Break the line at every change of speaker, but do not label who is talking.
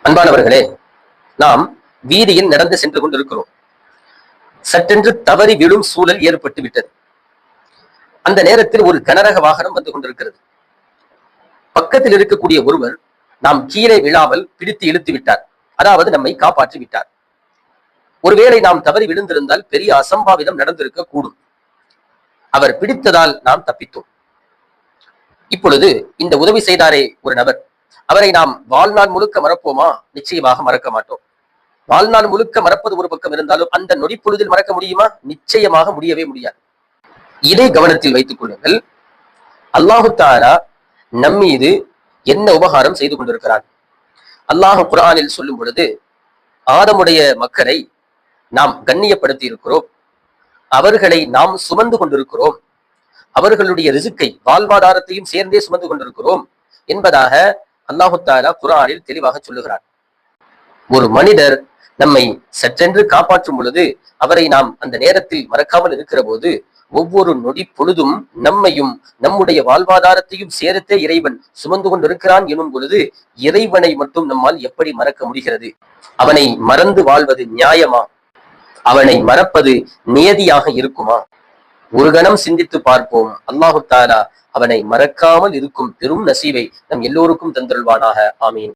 அன்பானவர்களே, நாம் வீதியில் நடந்து சென்று கொண்டிருக்கிறோம். சட்டென்று தவறி விழும் சூழல் ஏற்பட்டு விட்டது. அந்த நேரத்தில் ஒரு கனரக வாகனம் வந்து கொண்டிருக்கிறது. பக்கத்தில் இருக்கக்கூடிய ஒருவர் நாம் கீழே விழாமல் பிடித்து இழுத்து விட்டார். அதாவது நம்மை காப்பாற்றி விட்டார். ஒருவேளை நாம் தவறி விழுந்திருந்தால் பெரிய அசம்பாவிதம் நடந்திருக்க கூடும். அவர் பிடித்ததால் நாம் தப்பித்தோம். இப்பொழுது இந்த உதவி செய்தாரே ஒரு நபர், அவரை நாம் வாழ்நாள் முழுக்க மறப்போமா? நிச்சயமாக மறக்க மாட்டோம். வாழ்நாள் முழுக்க மறப்பது ஒரு பக்கம் இருந்தாலும் அந்த நொடி பொழுதில் மறக்க முடியுமா? நிச்சயமாக முடியவே முடியாது. இதை கவனத்தில் வைத்துக் கொள்ளுங்கள். அல்லாஹு தஆலா நம்மீது என்ன உபகாரம் செய்து கொண்டிருக்கிறார்? அல்லாஹ் குர்ஆனில் சொல்லும் பொழுது, ஆதமுடைய மக்களை நாம் கண்ணியப்படுத்தி இருக்கிறோம், அவர்களை நாம் சுமந்து கொண்டிருக்கிறோம், அவர்களுடைய ரிசுக்கை வாழ்வாதாரத்தையும் சேர்ந்தே சுமந்து கொண்டிருக்கிறோம் என்பதாக அல்லாஹு தஆலா குர்ஆனில் தெளிவாக சொல்லுகிறார். ஒரு மனிதர் நம்மை சற்றென்று காப்பாற்றும் பொழுது அவரை நாம் அந்த நேரத்தில் மறக்காமல் இருக்கிற போது, ஒவ்வொரு நொடி பொழுதும் நம்மையும் நம்முடைய வாழ்வாதாரத்தையும் சேர்த்தே இறைவன் சுமந்து கொண்டிருக்கிறான் எனும் பொழுது, இறைவனை மட்டும் நம்மால் எப்படி மறக்க முடிகிறது? அவனை மறந்து வாழ்வது நியாயமா? அவனை மறப்பது நியதியாக இருக்குமா? ஒரு கணம் சிந்தித்து பார்ப்போம். அல்லாஹு தஆலா அவனை மறக்காமல் இருக்கும் பெரும் நசீவை நம் எல்லோருக்கும் தந்தருள்வானாக. ஆமீன்.